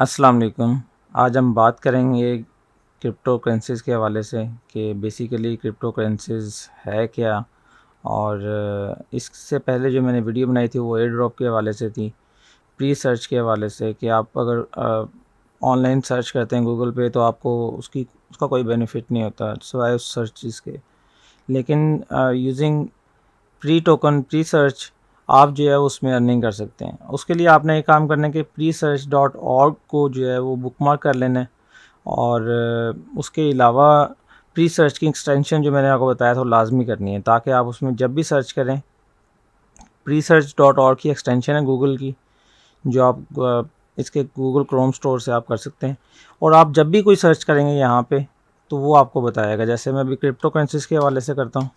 अस्सलाम वालेकुम। आज हम बात करेंगे क्रिप्टो करेंसीज़ के हवाले से कि बेसिकली क्रिप्टो करेंसीज़ है क्या। और इससे पहले जो मैंने वीडियो बनाई थी वो एयर ड्रॉप के हवाले से थी, प्री सर्च के हवाले से कि आप अगर ऑनलाइन सर्च करते हैं गूगल पे तो आपको उसका कोई बेनिफिट नहीं होता सिवाय उस सर्च चीज़ के। लेकिन using pre token pre search आप जो है उसमें अर्निंग कर सकते हैं। उसके लिए आपने एक काम करना है कि presearch.org को जो है वो बुकमार्क कर लेना है। और उसके अलावा प्री सर्च की एक्सटेंशन जो मैंने आपको बताया था वो लाजमी करनी है, ताकि आप उसमें जब भी सर्च करें presearch.org की एक्सटेंशन है गूगल की, जो आप इसके गूगल क्रोम स्टोर से आप कर सकते हैं। और आप जब भी कोई सर्च करेंगे यहाँ पे तो वो आपको बताएगा। जैसे मैं अभी क्रिप्टो करेंसीज़ के हवाले से करता हूँ।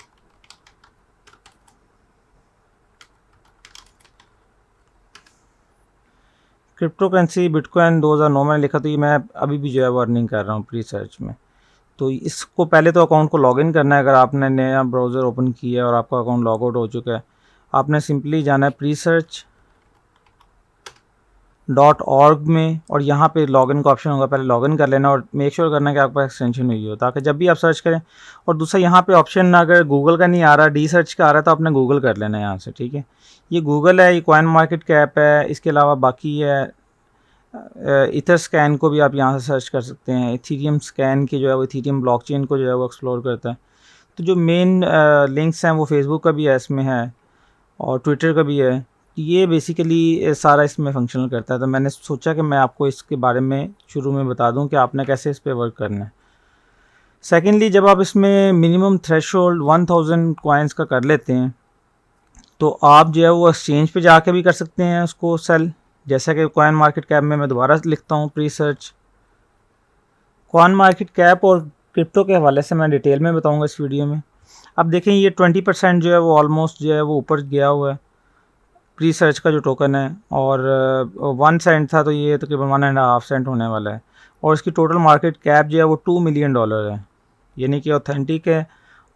क्रिप्टो करेंसी बिटकॉइन 2009 में लिखा, तो ये मैं अभी भी जो है वो अर्निंग कर रहा हूँ प्री सर्च में। तो इसको पहले तो अकाउंट को लॉगिन करना है। अगर आपने नया ब्राउज़र ओपन किया है और आपका अकाउंट लॉग आउट हो चुका है, आपने सिंपली जाना है presearch.org में और यहाँ पे लॉगिन का ऑप्शन होगा, पहले लॉगिन कर लेना और मेक श्योर करना कि आपके पास एक्सटेंशन हुई हो, ताकि जब भी आप सर्च करें। और दूसरा यहाँ पे ऑप्शन ना, अगर गूगल का नहीं आ रहा, डी सर्च का आ रहा है, तो आपने गूगल कर लेना है यहाँ से, ठीक है। ये गूगल है, ये कॉइन मार्केट कैप है। इसके अलावा बाकी है इथर स्कैन को भी आप यहाँ से सर्च कर सकते हैं। इथीरियम स्कैन की जो है वो इथीरियम ब्लॉकचेन को जो है वो एक्सप्लोर करता है। तो जो मेन लिंक्स हैं वो फेसबुक का भी है, इसमें है, और ट्विटर का भी है। ये बेसिकली सारा इसमें फंक्शनल करता है। तो मैंने सोचा कि मैं आपको इसके बारे में शुरू में बता दूं कि आपने कैसे इस पर वर्क करना है। सेकेंडली, जब आप इसमें मिनिमम थ्रेशोल्ड 1000 कॉइन्स का कर लेते हैं तो आप जो है वो एक्सचेंज पे जाके भी कर सकते हैं उसको सेल। जैसा कि कॉइन मार्केट कैप में मैं दोबारा लिखता हूँ pre search. Coin market cap और क्रिप्टो के हवाले से मैं डिटेल में बताऊँगा इस वीडियो में। अब देखें, ये 20% जो है वो ऑलमोस्ट जो है वो ऊपर गया हुआ है प्री सर्च का जो टोकन है। और 1 सेंट था, तो ये तकरीबन 1.5 सेंट होने वाला है। और इसकी टोटल मार्केट कैप जो है वो $2 मिलियन है, यानी कि ऑथेंटिक है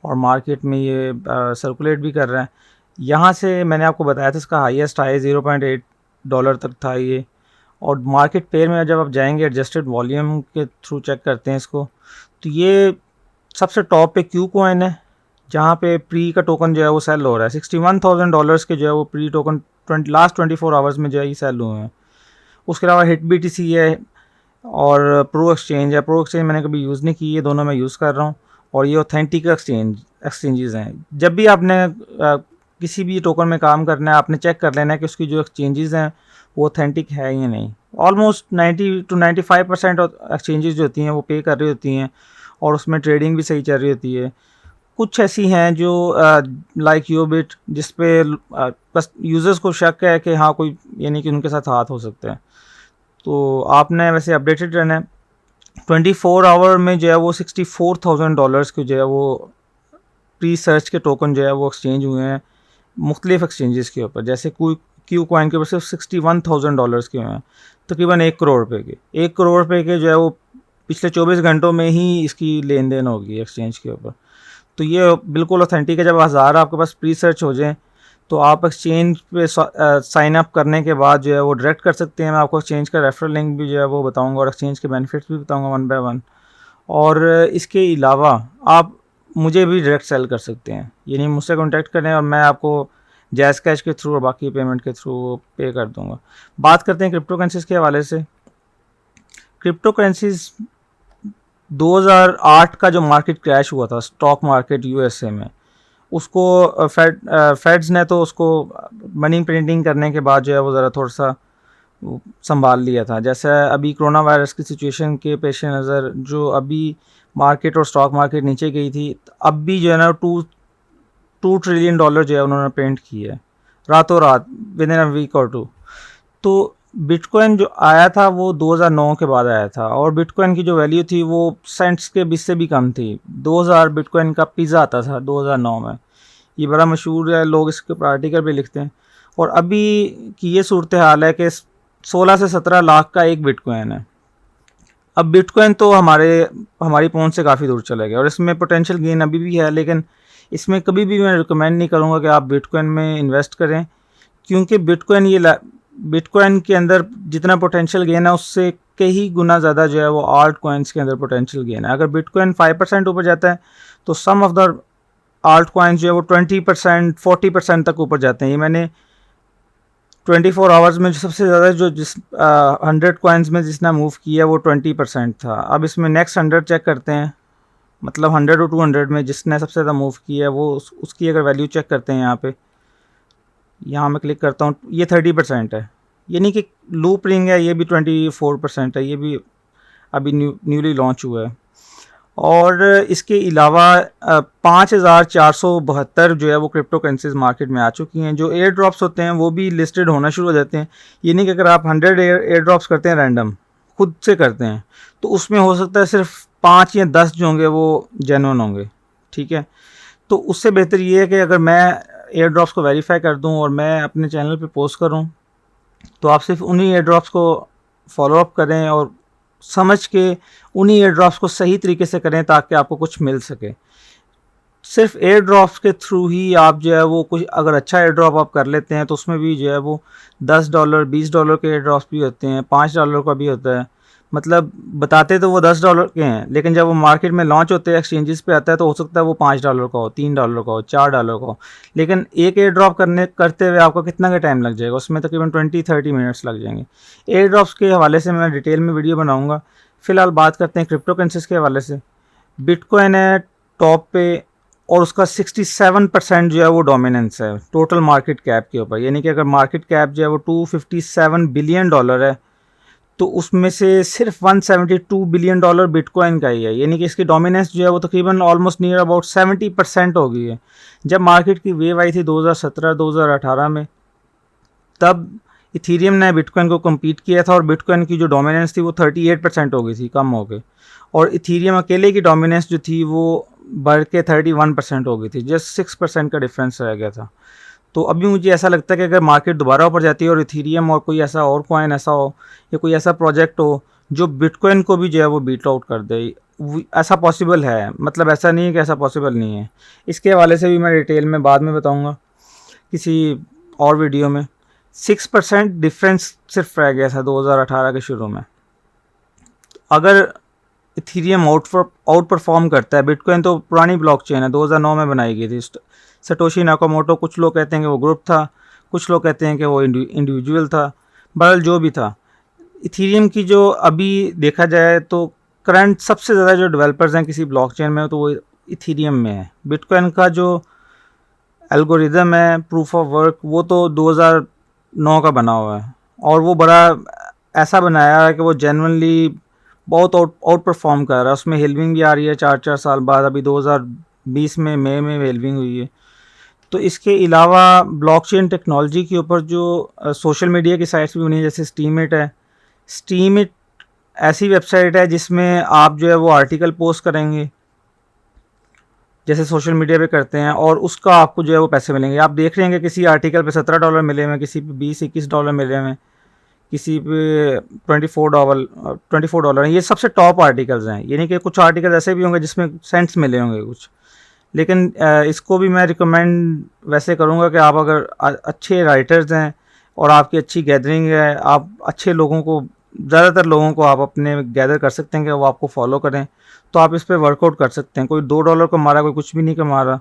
और मार्केट में ये सर्कुलेट भी कर रहा है। यहाँ से मैंने आपको बताया था इसका हाईएस्ट हाई $0.8 तक था ये। और मार्केट पेयर में जब आप जाएंगे एडजस्टेड वॉल्यूम के थ्रू चेक करते हैं इसको, तो ये सबसे टॉप पे क्यू कॉइन है, जहाँ पे प्री का टोकन जो है वो सेल हो रहा है। $61,000 के जो है वो प्री टोकन लास्ट 24 आवर्स में जो है ये सेल हुए हैं। उसके अलावा हिट BTC है और प्रो एक्सचेंज है। प्रो एक्सचेंज मैंने कभी यूज़ नहीं की, ये दोनों मैं यूज़ कर रहा हूँ। और ये ऑथेंटिक एक्सचेंजेस हैं। जब भी आपने किसी भी टोकन में काम करना है, आपने चेक कर लेना है कि उसकी जो एक्सचेंजेस हैं वो ऑथेंटिक है या नहीं। ऑलमोस्ट 90 to 95% एक्सचेंजेस जो होती हैं वो पे कर रही होती हैं और उसमें ट्रेडिंग भी सही चल रही होती है। कुछ ऐसी हैं जो लाइक योबिट, जिस पे बस यूज़र्स को शक है कि हाँ कोई, यानी कि उनके साथ हाथ हो सकते हैं। तो आपने वैसे अपडेटेड रहना है। 24 आवर में जो है वो $64,000 के जो है वो प्री सर्च के टोकन जो है वो एक्सचेंज हुए हैं मुख्तलिफ एक्सचेंजेस के ऊपर। जैसे क्यू कॉइन के ऊपर सिर्फ $61,000 के हुए हैं, तकरीबन 1 करोड़ रुपये के। 1 करोड़ रुपये के जो है वो पिछले 24 घंटों में ही इसकी लेन देन होगी एक्सचेंज के ऊपर। तो ये बिल्कुल ऑथेंटिक है। जब 1000 आपके पास प्री सर्च हो जाए तो आप एक्सचेंज पे साइन अप करने के बाद जो है वो डायरेक्ट कर सकते हैं। मैं आपको एक्सचेंज का रेफरल लिंक भी जो है वो बताऊंगा और एक्सचेंज के बेनिफिट्स भी बताऊंगा 1 बाय 1। और इसके अलावा आप मुझे भी डायरेक्ट सेल कर सकते हैं, यानी मुझसे कॉन्टैक्ट करें और मैं आपको जैज़ कैश के थ्रू और बाकी पेमेंट के थ्रू पे कर दूंगा। बात करते हैं क्रिप्टो करेंसीज़ के हवाले से। क्रिप्टो करेंसीज़ 2008 का जो मार्केट क्रैश हुआ था स्टॉक मार्केट USA में, उसको फेड्स ने तो उसको मनी प्रिंटिंग करने के बाद जो है वो ज़रा थोड़ा सा संभाल लिया था। जैसे अभी कोरोना वायरस की सिचुएशन के पेश नज़र जो अभी मार्केट और स्टॉक मार्केट नीचे गई थी, अब भी जो है ना $2 ट्रिलियन जो है उन्होंने प्रिंट की है रातों रात, विद इन अ वीक और 2। तो बिटकॉइन जो आया था वो 2009 के बाद आया था और बिटकॉइन की जो वैल्यू थी वो सेंट्स के बीच से भी कम थी। 2000 बिटकॉइन का पिज़्ज़ा आता था 2009 में। ये बड़ा मशहूर है, लोग इसके ऊपर आर्टिकल भी लिखते हैं। और अभी की ये सूरत हाल है कि 16 से 17 लाख का एक बिटकॉइन है। अब बिटकॉइन तो हमारी पहुंच से काफ़ी दूर चला गया और इसमें पोटेंशियल गेन अभी भी है, लेकिन इसमें कभी भी मैं रिकमेंड नहीं करूंगा कि आप बिटकॉइन में इन्वेस्ट करें, क्योंकि बिटकॉइन के अंदर जितना पोटेंशियल गेन है उससे कई गुना ज़्यादा जो है वो आल्ट कॉइन्स के अंदर पोटेंशियल गेन है। अगर बिटकॉइन 5% ऊपर जाता है तो सम ऑफ द आल्ट कॉइन्स जो है वो 20% 40% तक ऊपर जाते हैं। ये मैंने 24 आवर्स में जो सबसे ज़्यादा जो 100 कॉइन्स में जिसने मूव किया वो 20% था। अब इसमें नेक्स्ट 100 चेक करते हैं, मतलब 100 और 200 में जिसने सबसे ज़्यादा मूव किया है वो उसकी अगर वैल्यू चेक करते हैं यहाँ मैं क्लिक करता हूँ, ये 30% है। यानी कि लूप रिंग है, ये भी 24% है, ये भी अभी न्यूली लॉन्च हुआ है। और इसके अलावा 5472 जो है वो क्रिप्टो करेंसीज मार्केट में आ चुकी हैं। जो एयर ड्रॉप्स होते हैं वो भी लिस्टेड होना शुरू हो जाते हैं। ये नहीं कि अगर आप 100 एयर ड्रॉप्स करते हैं रैंडम खुद से करते हैं तो उसमें हो सकता है सिर्फ 5 या 10 जो होंगे वो जेन्युइन होंगे, ठीक है। तो उससे बेहतर ये है कि अगर मैं एयर ड्रॉप्स को वेरीफाई कर दूं और मैं अपने चैनल पे पोस्ट करूं तो आप सिर्फ उन्हीं एयर ड्रॉप्स को फॉलोअप करें और समझ के उन्हीं एयर ड्रॉप्स को सही तरीके से करें ताकि आपको कुछ मिल सके। सिर्फ एयर ड्रॉप्स के थ्रू ही आप जो है वो कुछ अगर अच्छा एयर ड्रॉप आप कर लेते हैं तो उसमें भी जो है वो $10 $20 के एयर ड्रॉप्स भी होते हैं, $5 का भी होता है। मतलब बताते तो वो $10 के हैं लेकिन जब वो मार्केट में लॉन्च होते हैं एक्सचेंजेस पे आता है तो हो सकता है वो $5 का हो, $3 का हो, $4 का हो। लेकिन एक एयर ड्रॉप करते हुए आपको कितना का टाइम लग जाएगा, उसमें तकरीबन 20-30 मिनट्स लग जाएंगे। एयर ड्रॉप्स के हवाले से मैं डिटेल में वीडियो बनाऊँगा। फ़िलहाल बात करते हैं क्रिप्टो करेंसीज के हवाले से। बिटकॉइन है टॉप पे और उसका 67% जो है वो डोमिनेंस है टोटल मार्केट कैप के ऊपर। यानी कि अगर मार्केट कैप जो है वो $257 बिलियन है तो उसमें से सिर्फ $172 बिलियन बिटकॉइन का ही है। यानी कि इसकी डोमिनेंस जो है वो तकरीबन ऑलमोस्ट नियर अबाउट 70% हो गई है। जब मार्केट की वेव आई थी 2017-2018 में, तब इथीरियम ने बिटकॉइन को कम्पीट किया था और बिटकॉइन की जो डोमिनेंस थी वो 38% हो गई थी, कम हो गई। और इथीरियम अकेले की डोमिनेंस जो थी वो बढ़ के 31% हो गई थी। जस्ट 6% का डिफरेंस रह गया था। तो अभी मुझे ऐसा लगता है कि अगर मार्केट दोबारा ऊपर जाती है और इथीरियम और कोई ऐसा और कॉइन ऐसा हो या कोई ऐसा प्रोजेक्ट हो जो बिटकॉइन को भी जो है वो बीट आउट कर दे, ऐसा पॉसिबल है। मतलब ऐसा नहीं है कि ऐसा पॉसिबल नहीं है। इसके हवाले से भी मैं डिटेल में बाद में बताऊंगा किसी और वीडियो में। 6% डिफरेंस सिर्फ रह गया था 2018 के शुरू में। अगर इथीरियम आउट परफॉर्म करता है, बिटकॉइन तो पुरानी ब्लॉकचेन है, 2009 में बनाई गई थी। सटोशी नाकामोटो, कुछ लोग कहते हैं कि वो ग्रुप था, कुछ लोग कहते हैं कि वो इंडिविजुअल था, बहरहाल जो भी था। इथीरियम की जो अभी देखा जाए तो करंट सबसे ज़्यादा जो डेवलपर्स हैं किसी ब्लॉकचेन में तो वो इथीरियम में है। बिटकॉइन का जो एल्गोरिदम है प्रूफ ऑफ वर्क वो तो 2009 का बना हुआ है और वो बड़ा ऐसा बनाया है कि वो जेन्युइनली बहुत आउट परफॉर्म कर रहा है। उसमें हेल्विंग भी आ रही है 4-4 साल बाद। अभी 2020 में मई में हेल्विंग हुई है। तो इसके अलावा ब्लॉकचेन टेक्नोलॉजी के ऊपर जो सोशल मीडिया की साइट्स भी बनी है, जैसे स्टीमिट है। स्टीमिट ऐसी वेबसाइट है जिसमें आप जो है वो आर्टिकल पोस्ट करेंगे जैसे सोशल मीडिया पे करते हैं और उसका आपको जो है वो पैसे मिलेंगे। आप देख रहे हैं कि किसी आर्टिकल पे $17 मिले हुए हैं, किसी पे $20-21 मिले हुए हैं, किसी पे $24 हैं। ये सबसे टॉप आर्टिकल्स हैं। यानी कि कुछ आर्टिकल ऐसे भी होंगे जिसमें सेंट्स मिले होंगे कुछ, लेकिन इसको भी मैं रिकमेंड वैसे करूँगा कि आप अगर अच्छे राइटर्स हैं और आपकी अच्छी गैदरिंग है, आप अच्छे लोगों को, ज़्यादातर लोगों को आप अपने गैदर कर सकते हैं कि वो आपको फॉलो करें, तो आप इस पर वर्कआउट कर सकते हैं। कोई $2 कमा रहा, कोई कुछ भी नहीं कमा रहा।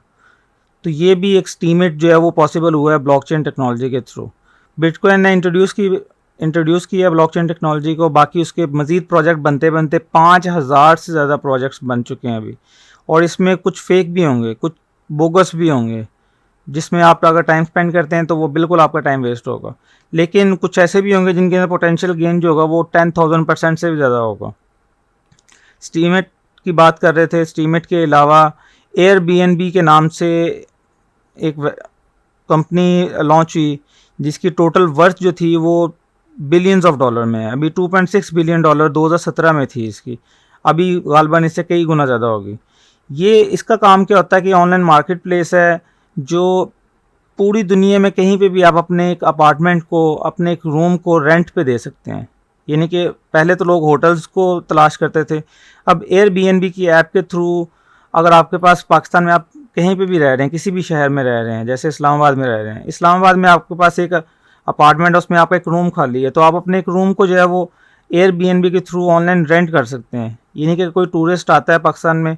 तो ये भी एक स्टीमिट जो है वो पॉसिबल हुआ है ब्लॉकचेन टेक्नोलॉजी के थ्रू। बिटकॉइन ने इंट्रोड्यूस किया ब्लॉकचेन टेक्नोलॉजी को। बाकी उसके मज़ीद प्रोजेक्ट बनते बनते 5000 से ज़्यादा प्रोजेक्ट्स बन चुके हैं अभी। और इसमें कुछ फेक भी होंगे, कुछ बोगस भी होंगे, जिसमें आप अगर टाइम स्पेंड करते हैं तो वो बिल्कुल आपका टाइम वेस्ट होगा। लेकिन कुछ ऐसे भी होंगे जिनके अंदर पोटेंशियल गेन जो होगा वो 10,000% से भी ज़्यादा होगा। स्टीमेट की बात कर रहे थे। स्टीमेट के अलावा एयरबीएनबी के नाम से एक कंपनी लॉन्च हुई जिसकी टोटल वर्थ जो थी वो बिलियंस ऑफ डॉलर में है। अभी $2.6 बिलियन 2017 में थी इसकी, अभी गालबन इससे कई गुना ज़्यादा होगी। ये इसका काम क्या होता है कि ऑनलाइन मार्केट प्लेस है जो पूरी दुनिया में कहीं पे भी आप अपने एक अपार्टमेंट को, अपने एक रूम को रेंट पे दे सकते हैं। यानी कि पहले तो लोग होटल्स को तलाश करते थे, अब एयरबीएनबी की ऐप के थ्रू अगर आपके पास पाकिस्तान में आप कहीं पे भी रह रहे हैं, किसी भी शहर में रह रहे हैं, जैसे इस्लामाबाद में रह रहे हैं, इस्लामाबाद में आपके पास एक अपार्टमेंट है, उसमें आपका एक रूम खाली है, तो आप अपने एक रूम को जो है वो एयरबीएनबी के थ्रू ऑनलाइन रेंट कर सकते हैं। यानी कि कोई टूरिस्ट आता है पाकिस्तान में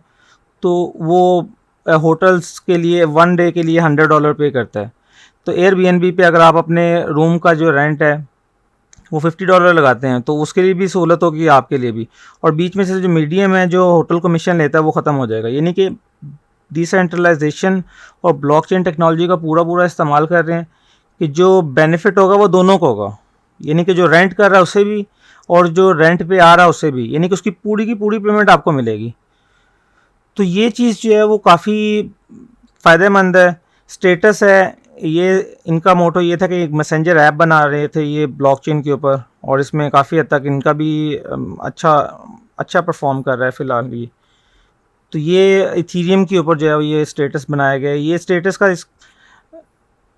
तो वो होटल्स के लिए 1 डे के लिए $100 पे करता है। तो एयरबीएनबी पे अगर आप अपने रूम का जो रेंट है वो $50 लगाते हैं तो उसके लिए भी सहूलत होगी आपके लिए भी। और बीच में से जो मीडियम है जो होटल कमीशन लेता है वो ख़त्म हो जाएगा। यानी कि डिसेंट्रलाइजेशन और ब्लॉकचेन टेक्नोलॉजी का पूरा इस्तेमाल कर रहे हैं कि जो बेनिफिट होगा वो दोनों को होगा। यानी कि जो रेंट कर रहा है उसे भी और जो रेंट पे आ रहा है उसे भी, यानी कि उसकी पूरी की पूरी पेमेंट आपको मिलेगी। तो ये चीज़ जो है वो काफ़ी फ़ायदेमंद है। स्टेटस है, ये इनका मोटो ये था कि एक मैसेंजर ऐप बना रहे थे ये ब्लॉकचेन के ऊपर, और इसमें काफ़ी हद तक इनका भी अच्छा परफॉर्म कर रहा है फ़िलहाल ये। तो ये इथीरियम के ऊपर जो है ये स्टेटस बनाया गया है। ये स्टेटस का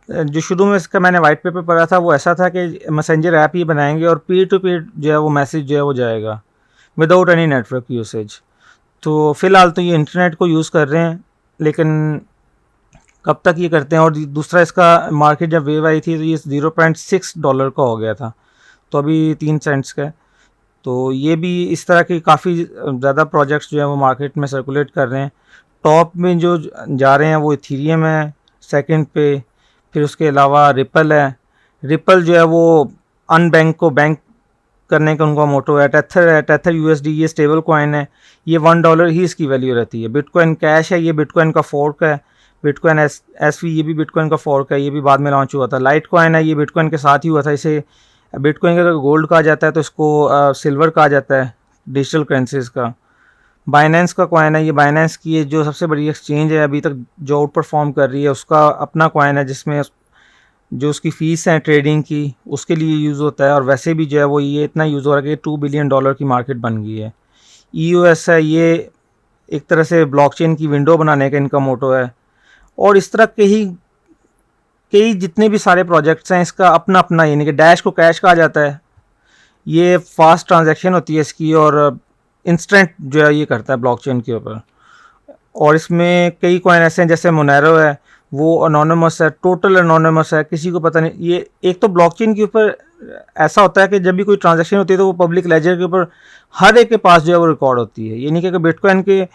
जो शुरू में इसका मैंने वाइट पेपर पढ़ा था वो ऐसा था कि मैसेंजर ऐप ही बनाएंगे और पीयर टू पीयर जो है वो मैसेज जो है वो जाएगा विदाउट एनी नेटवर्क यूसेज। तो फ़िलहाल तो ये इंटरनेट को यूज़ कर रहे हैं, लेकिन कब तक ये करते हैं। और दूसरा, इसका मार्केट जब वेव आई थी तो ये $0.6 का हो गया था, तो अभी 3 सेंट्स का है। तो ये भी इस तरह की काफ़ी ज़्यादा प्रोजेक्ट्स जो है वो मार्केट में सर्कुलेट कर रहे हैं। टॉप में जो जा रहे हैं वो इथीरियम है सेकंड पे, फिर उसके अलावा रिपल है। रिपल जो है वो अनबैंक को बैंक करने का उनका मोटो है। टेथर यूएसडी ये स्टेबल कॉइन है, ये $1 ही इसकी वैल्यू रहती है। बिटकॉइन कैश है, ये बिटकॉइन का फोर्क है। बिटकॉइन एसवी ये भी बिटकॉइन का फोर्क है, ये भी बाद में लॉन्च हुआ था। लाइट कॉइन है, ये बिटकॉइन के साथ ही हुआ था। इसे बिटकॉइन का गोल्ड कहा जाता है तो इसको सिल्वर कहा जाता है डिजिटल करेंसीज का। बाइनेंस का कॉइन है, ये बाइनेंस की जो सबसे बड़ी एक्सचेंज है अभी तक जो आउट परफॉर्म कर रही है, उसका अपना कॉइन है जिसमें जो उसकी फ़ीस है ट्रेडिंग की उसके लिए यूज़ होता है। और वैसे भी जो है वो ये इतना यूज़ हो रहा है कि $2 बिलियन की मार्केट बन गई है। EOS है, ये एक तरह से ब्लॉकचेन की विंडो बनाने का इनका मोटो है। और इस तरह के ही कई जितने भी सारे प्रोजेक्ट्स हैं इसका अपना अपना, यानी कि डैश को कैश कहा जाता है। ये फास्ट ट्रांजैक्शन होती है इसकी और इंस्टेंट जो है ये करता है ब्लॉकचेन के ऊपर। और इसमें कई कॉइन ऐसे हैं जैसे मोनेरो है, वो अनोनिमस है, टोटल अनोनिमस है, किसी को पता नहीं। ये एक तो ब्लॉकचेन के ऊपर ऐसा होता है कि जब भी कोई ट्रांजैक्शन होती है तो वो पब्लिक लेजर के ऊपर हर एक के पास जो है वो रिकॉर्ड होती है। यानी कि बिटकॉइन के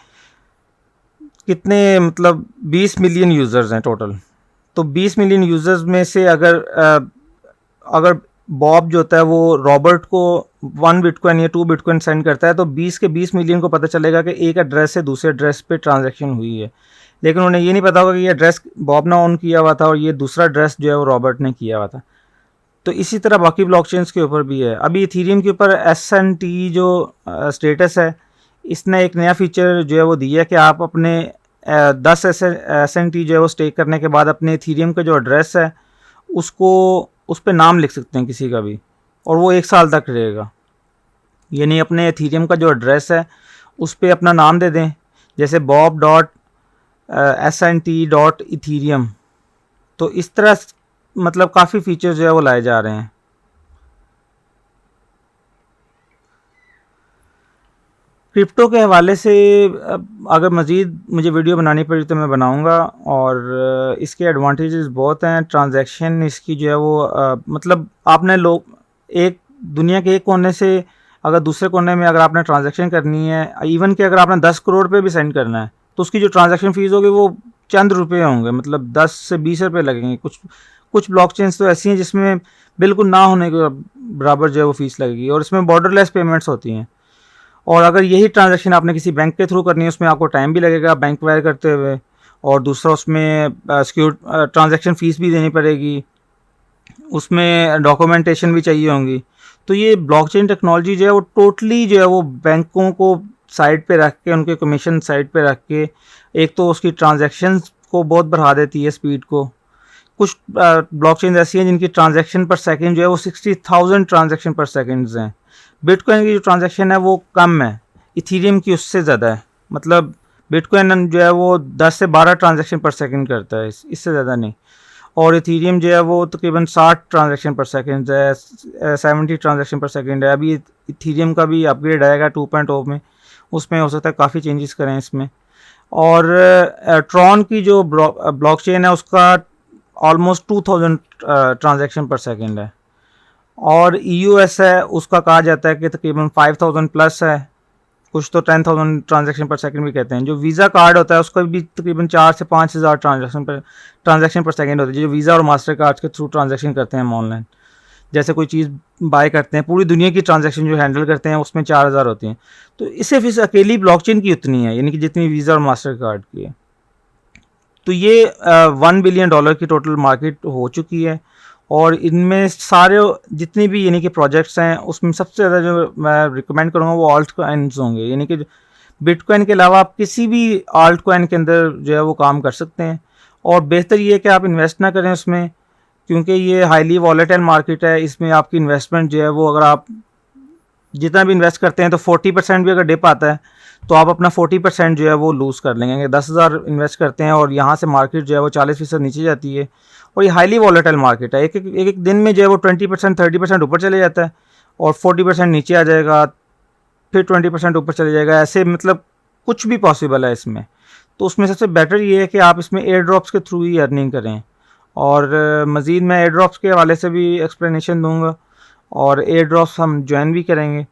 कितने मतलब 20 मिलियन यूज़र्स हैं टोटल। तो 20 मिलियन यूज़र्स में से अगर बॉब जो होता है वो रॉबर्ट को 1 बिटकॉइन या 2 बिटकॉइन सेंड करता है तो 20 के 20 मिलियन को पता चलेगा कि एक एड्रेस से दूसरे एड्रेस पे ट्रांजैक्शन हुई है। लेकिन उन्हें ये नहीं पता होगा कि ये एड्रेस बॉब ने ऑन किया हुआ था और ये दूसरा एड्रेस जो है वो रॉबर्ट ने किया हुआ था। तो इसी तरह बाकी ब्लॉकचेन्स के ऊपर भी है। अभी इथीरियम के ऊपर SNT जो स्टेटस है, इसने एक नया फीचर जो है वो दिया है कि आप अपने 10 SNT जो है वो स्टेक करने के बाद अपने इथीरियम का जो एड्रेस है उसको उस पर नाम लिख सकते हैं किसी का भी, और वो 1 साल तक रहेगा। यानी अपने इथीरियम का जो एड्रेस है उस पर अपना नाम दे दें, जैसे bob.snt.ethereum। तो इस तरह मतलब काफ़ी फीचर जो है वो लाए जा रहे हैं। क्रिप्टो के हवाले से अगर मज़ीद मुझे वीडियो बनानी पड़ी तो मैं बनाऊंगा। और इसके एडवांटेजेस बहुत हैं। ट्रांजैक्शन इसकी जो है वो मतलब आपने लोग एक दुनिया के एक कोने से अगर दूसरे कोने में अगर आपने ट्रांजैक्शन करनी है, इवन कि अगर आपने 10 करोड़ पे भी सेंड करना है तो उसकी जो ट्रांजैक्शन फ़ीस होगी वो चंद रुपये होंगे, मतलब 10 से 20 रुपये लगेंगे। कुछ ब्लॉकचेन्स तो ऐसी हैं जिसमें बिल्कुल ना होने के बराबर जो है वो फ़ीस लगेगी, और इसमें बॉर्डरलेस पेमेंट्स होती हैं। और अगर यही ट्रांजैक्शन आपने किसी बैंक के थ्रू करनी है उसमें आपको टाइम भी लगेगा बैंक वायर करते हुए, और दूसरा उसमें सिक्योर ट्रांजैक्शन फ़ीस भी देनी पड़ेगी, उसमें डॉक्यूमेंटेशन भी चाहिए होंगी। तो ये ब्लॉकचेन टेक्नोलॉजी जो है वो टोटली जो है वो बैंकों को साइड पे रख के, उनके कमीशन साइड पे रख के, एक तो उसकी ट्रांजैक्शन को बहुत बढ़ा देती है स्पीड को। कुछ ब्लॉकचेन ऐसी हैं जिनकी ट्रांजैक्शन पर सेकंड जो है वो 60,000 ट्रांजैक्शन पर सेकंड्स हैं। बिटकॉइन की जो ट्रांजैक्शन है वो कम है, इथीरियम की उससे ज़्यादा है। मतलब बिटकॉइन जो है वो 10 से 12 ट्रांजैक्शन पर सेकंड करता है, इससे ज़्यादा नहीं। और इथीरियम जो है वो तकरीबन 60 ट्रांजैक्शन पर सेकंड है, 70 ट्रांजैक्शन पर सेकंड है। अभी इथीरियम का भी अपग्रेड आएगा 2.0 में, उसमें हो सकता है काफ़ी चेंजेस करें इसमें। और ट्रॉन की जो ब्लॉकचेन है उसका ऑलमोस्ट 2000 ट्रांजैक्शन पर सेकंड है। और EUS है, उसका कहा जाता है कि तकरीबन 5000 प्लस है, कुछ तो 10,000 ट्रांजैक्शन पर सेकंड भी कहते हैं। जो वीज़ा कार्ड होता है उसका भी तकरीबन 4 से 5,000 ट्रांजैक्शन पर सेकंड होती है, जो वीज़ा और मास्टर कार्ड के थ्रू ट्रांजैक्शन करते हैं हम ऑनलाइन। जैसे कोई चीज़ बाय करते हैं, पूरी दुनिया की ट्रांजैक्शन जो हैंडल करते हैं उसमें 4,000 होती हैं। तो इससे फिर अकेली ब्लॉकचेन की उतनी है, यानी कि जितनी वीज़ा और मास्टर कार्ड की है। तो ये $1 बिलियन की टोटल मार्केट हो चुकी है। और इनमें सारे जितने भी यानी कि प्रोजेक्ट्स हैं उसमें सबसे ज़्यादा जो मैं रिकमेंड करूँगा वो ऑल्ट कॉइन्स होंगे, यानी कि बिटकॉइन के अलावा आप किसी भी ऑल्ट कॉइन के अंदर जो है वो काम कर सकते हैं। और बेहतर ये है कि आप इन्वेस्ट ना करें उसमें, क्योंकि ये हाईली वॉलेटाइल मार्केट है। इसमें आपकी इन्वेस्टमेंट जो है वो अगर आप जितना भी इन्वेस्ट करते हैं तो 40% भी अगर डिप आता है तो आप अपना 40% जो है वो लूज़ कर लेंगे। 10,000 इन्वेस्ट करते हैं और यहाँ से मार्केट जो है वो 40% नीचे जाती है। और ये हाईली वॉलेटाइल मार्केट है, एक दिन में जो है वो 20% 30% ऊपर चले जाता है और 40% नीचे आ जाएगा, फिर 20% ऊपर चले जाएगा, ऐसे मतलब कुछ भी पॉसिबल है इसमें। तो उसमें सबसे बेटर ये है कि आप इसमें एयर ड्रॉप्स के थ्रू ही अर्निंग करें। और मज़ीद मैं एयर ड्रॉप्स के हवाले से भी एक्सप्लेनेशन दूंगा और एयर ड्रॉप्स हम ज्वाइन भी करेंगे।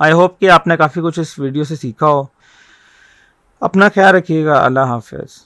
आई होप कि आपने काफ़ी कुछ इस वीडियो से सीखा हो। अपना ख्याल रखिएगा। अल्लाह हाफ़िज़।